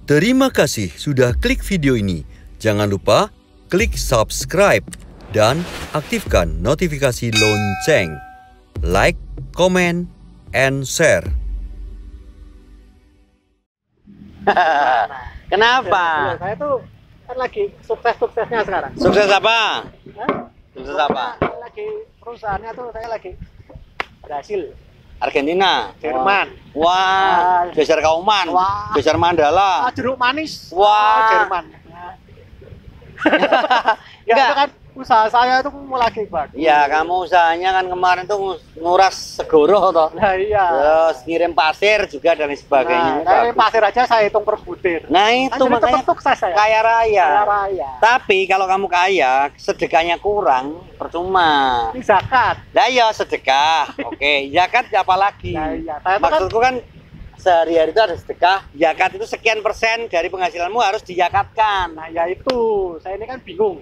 Terima kasih sudah klik video ini. Jangan lupa klik subscribe dan aktifkan notifikasi lonceng. Like, comment, and share. Kenapa? Saya tuh kan lagi sukses-suksesnya sekarang. Sukses apa? Hah? Sukses apa? Lagi perusahaannya tuh saya lagi berhasil. Argentina, Jerman. wah, geser Kauman, Wah. geser Mandala, Jeruk manis. Wah. Jerman. Ya Enggak. itu kan usaha saya itu lagi bagus. Ya, kamu usahanya kan kemarin tuh nguras segoro toh. Nah iya. Terus ngirim pasir juga dan lain sebagainya. Nah, dari pasir aja saya hitung per butir. Nah, Kan itu jadi makanya tetap sukses saya. kaya raya. Kaya raya. Tapi kalau kamu kaya, sedekahnya kurang, percuma. Ini zakat. Nah ya sedekah. Oke, zakat apa lagi? Nah, iya. Saya tuh Maksudku kan sehari-hari itu ada sedekah. Zakat itu sekian persen dari penghasilanmu harus dizakatkan. Nah ya itu, saya ini kan bingung.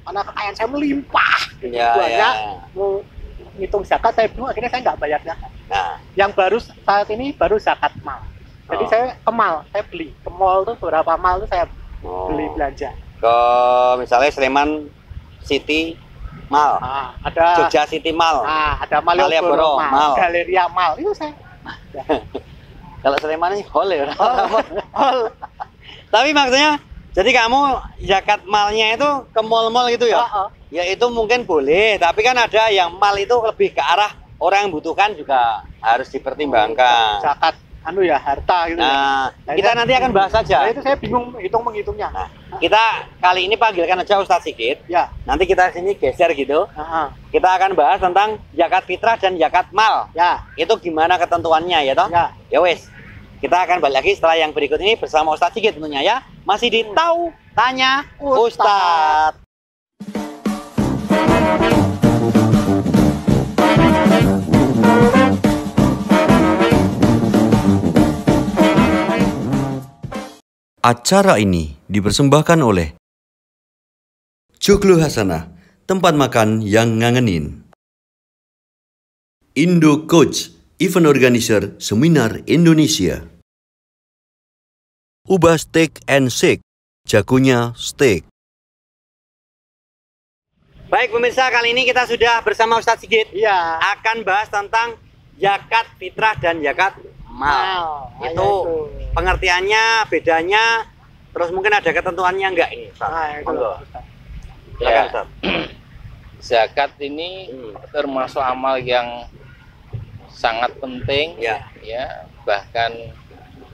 Karena kekayaan saya melimpah. Ya, Banyak. ya. Mau ngitung zakat saya bingung, akhirnya saya nggak bayar zakat. Nah, Yang baru saat ini baru zakat mal. Jadi Oh. saya ke mal, saya beli. Ke mall tuh beberapa mal tuh saya beli oh. belanja. Ke misalnya Sleman City Mall, Nah, ada Jogja City Mall. ada Malioboro Malioboro Mall. mal, Galeria Mal. Itu saya. Kalau Sleman ini hall ya. Oh, Tapi maksudnya jadi kamu zakat malnya itu ke mall-mall gitu ya? oh. Ya itu mungkin boleh, tapi kan ada yang mal itu lebih ke arah orang yang butuhkan juga harus dipertimbangkan. Zakat anu ya, harta gitu. Nah, Nah, kita itu- nanti akan bahas Nah, saja. itu saya bingung menghitungnya. Nah, kita kali ini panggilkan aja Ustadz Sigit. Ya. Nanti kita sini geser gitu. Heeh. Kita akan bahas tentang zakat fitrah dan zakat mal. Ya. Itu gimana ketentuannya ya toh? Ya. Ya wes. Kita akan balik lagi setelah yang berikut ini bersama Ustadz Sigit tentunya ya. Masih di Tahu Tanya Ustadz. Acara ini dipersembahkan oleh Joglo Hasanah, tempat makan yang ngangenin. Indo Coach, event organizer seminar Indonesia. Ubah Steak and Shake, jagonya steak. Baik pemirsa, kali ini kita sudah bersama Ustadz Sigit Iya. akan bahas tentang zakat fitrah dan zakat mal. Nah, Itu pengertiannya, bedanya, terus mungkin ada ketentuannya enggak ini, Ustadz? Nah, itu Monggo. loh, Ustaz. Silakan, Ya. Ustadz. Zakat ini termasuk amal yang sangat penting, Ya. ya, bahkan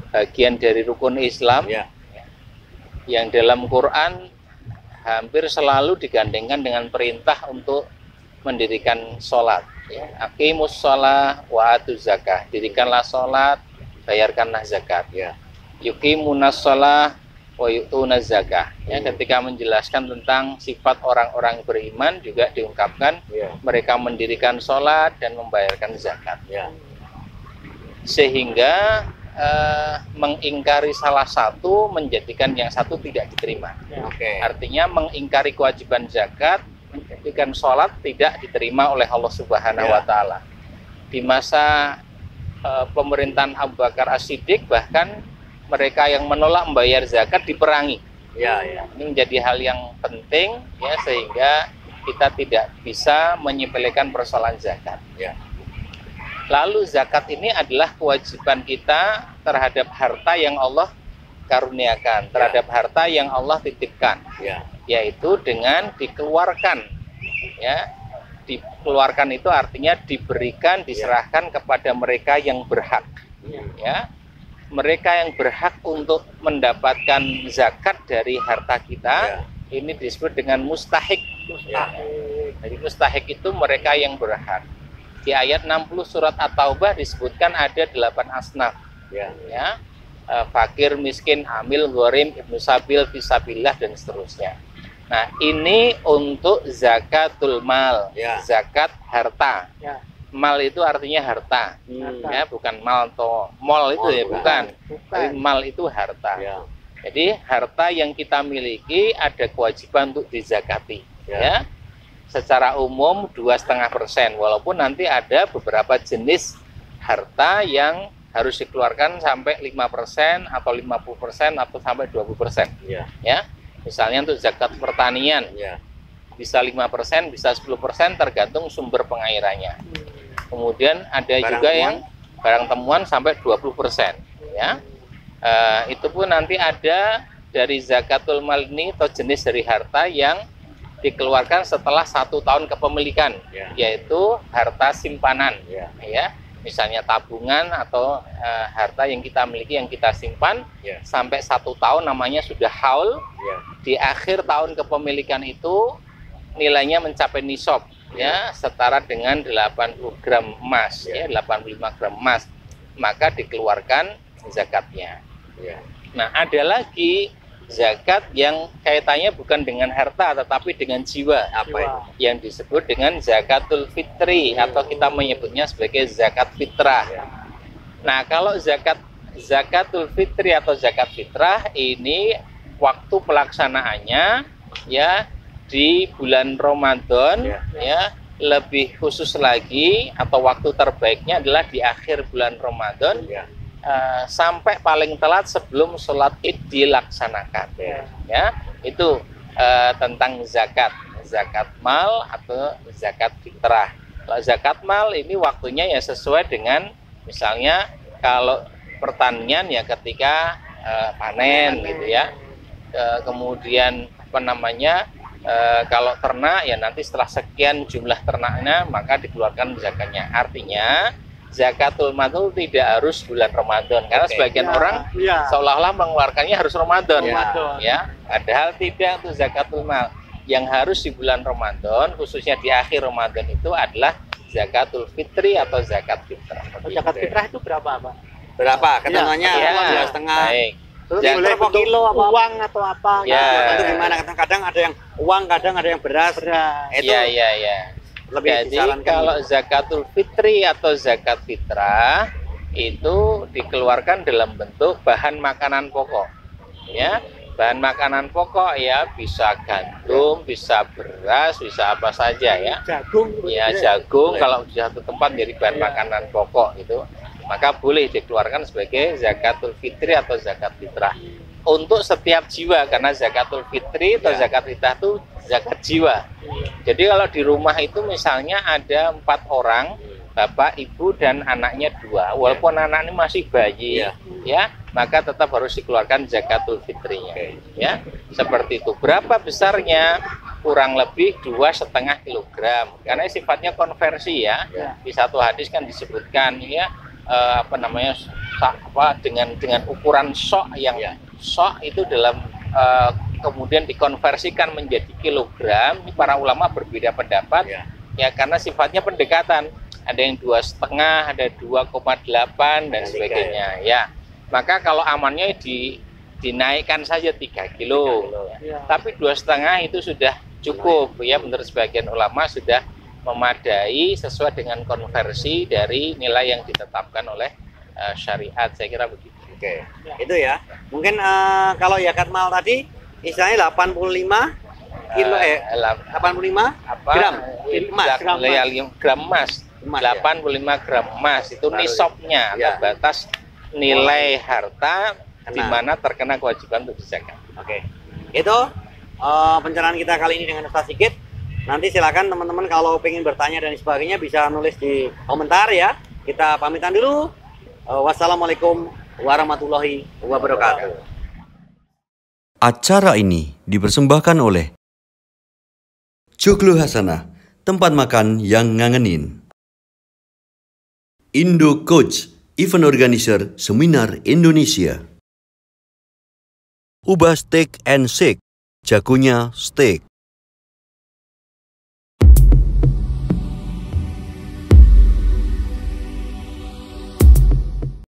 bagian dari rukun Islam Ya. yang dalam Quran hampir selalu digandengkan dengan perintah untuk mendirikan sholat. Ya. Aqimus sholah wa atuz zakah, dirikanlah sholat, bayarkanlah zakat. Ya. Yuqimunas sholah wa yu'tunaz zakah. Ya, ketika menjelaskan tentang sifat orang-orang beriman juga diungkapkan Ya. mereka mendirikan sholat dan membayarkan zakat. Ya. Sehingga mengingkari salah satu menjadikan yang satu tidak diterima. Oke. Artinya mengingkari kewajiban zakat menjadikan sholat tidak diterima oleh Allah Subhanahu Ya. wa Ta'ala. Di masa pemerintahan Abu Bakar As-Siddiq bahkan mereka yang menolak membayar zakat diperangi. Ya, ya. Ini menjadi hal yang penting ya, sehingga kita tidak bisa menyepelekan persoalan zakat. Ya. Lalu zakat ini adalah kewajiban kita terhadap harta yang Allah karuniakan, terhadap harta yang Allah titipkan, Ya. yaitu dengan dikeluarkan. Ya, dikeluarkan itu artinya diberikan, diserahkan kepada mereka yang berhak. Ya, mereka yang berhak untuk mendapatkan zakat dari harta kita, ini disebut dengan mustahik. Ya. Jadi mustahik itu mereka yang berhak. Di ayat 60 surat At-Taubah disebutkan ada 8 asnaf. Ya. Fakir, miskin, amil, ghorim, ibnu sabil, fisabilillah, dan seterusnya. Nah, ini untuk zakatul mal, Ya. zakat harta. Ya. Mal itu artinya harta, ya, bukan mal atau mall itu, Oh, ya, bukan. Bukan. Tapi mal itu harta. Ya. Jadi harta yang kita miliki ada kewajiban untuk dizakati, ya. Secara umum 2,5%, walaupun nanti ada beberapa jenis harta yang harus dikeluarkan sampai 5% atau 50% atau sampai 20%. Ya. Misalnya untuk zakat pertanian bisa 5%, bisa 10% tergantung sumber pengairannya. Kemudian ada juga yang barang temuan sampai 20%. Ya. Itu pun nanti ada dari zakatul mal ini atau jenis dari harta yang dikeluarkan setelah 1 tahun kepemilikan, yaitu harta simpanan. Ya. Misalnya tabungan atau harta yang kita miliki yang kita simpan sampai 1 tahun namanya sudah haul. Di akhir tahun kepemilikan itu nilainya mencapai nisab, ya, setara dengan 80 gram emas, 85 gram emas, maka dikeluarkan zakatnya. Nah, ada lagi zakat yang kaitannya bukan dengan harta tetapi dengan jiwa, yang disebut dengan zakatul fitri atau kita menyebutnya sebagai zakat fitrah. Nah, kalau zakatul fitri atau zakat fitrah ini waktu pelaksanaannya ya di bulan Ramadan, ya, lebih khusus lagi atau waktu terbaiknya adalah di akhir bulan Ramadan. Sampai paling telat sebelum sholat id dilaksanakan. Ya, itu tentang zakat mal atau zakat fitrah. Kalau zakat mal ini waktunya ya sesuai dengan misalnya kalau pertanian ya ketika panen gitu ya. Kemudian apa namanya, kalau ternak ya nanti setelah sekian jumlah ternaknya maka dikeluarkan zakatnya. Artinya zakatul mal tidak harus bulan Ramadan karena sebagian orang seolah-olah mengeluarkannya harus Ramadan. Ya, padahal tidak. Untuk zakatul mal yang harus di bulan Ramadan, khususnya di akhir Ramadan itu adalah zakatul fitri atau zakat fitrah. Zakat fitrah itu berapa, Pak? Berapa? Ketentuannya 2,5. Baik. Terus boleh kilo apa uang atau apa? Itu gimana? Kadang ada yang uang, kadang ada yang beras. Itu lebih jadi kalau zakatul fitri atau zakat fitrah itu dikeluarkan dalam bentuk bahan makanan pokok. Ya, bahan makanan pokok ya bisa gandum, bisa beras, bisa apa saja ya. Jagung. Ya, jagung kalau di satu tempat jadi bahan makanan pokok itu, maka boleh dikeluarkan sebagai zakatul fitri atau zakat fitrah. Untuk setiap jiwa, karena zakatul fitri atau zakat fitrah itu zakat jiwa. Jadi kalau di rumah itu misalnya ada 4 orang, bapak, ibu, dan anaknya 2, walaupun anak ini masih bayi, ya, maka tetap harus dikeluarkan zakatul fitrinya. Ya, seperti itu. Berapa besarnya? Kurang lebih 2,5 kilogram. Karena sifatnya konversi ya. Di satu hadis kan disebutkan ya dengan ukuran sok yang sok itu dalam kemudian dikonversikan menjadi kilogram. Ini para ulama berbeda pendapat ya karena sifatnya pendekatan. Ada yang 2,5, ada 2,8 dan sebagainya ya. Maka kalau amannya dinaikkan saja 3 kilo. Tapi 2,5 itu sudah cukup ya, menurut sebagian ulama sudah memadai sesuai dengan konversi dari nilai yang ditetapkan oleh syariat. Saya kira begitu. Itu ya. Mungkin kalau zakat mal tadi istilahnya 85 kilo 85 gram emas. 85 gram emas itu nisabnya atau batas nilai harta di mana terkena kewajiban untuk dizakat. Itu pencerahan kita kali ini dengan Ustaz Sigit. Nanti silakan teman-teman kalau pengen bertanya dan sebagainya bisa nulis di komentar ya. Kita pamitan dulu. Wassalamualaikum warahmatullahi wabarakatuh. Acara ini dipersembahkan oleh Joglo Hasanah, tempat makan yang ngangenin. Indo Coach, event organizer seminar Indonesia. Ubah Steak and Shake, jagonya steak.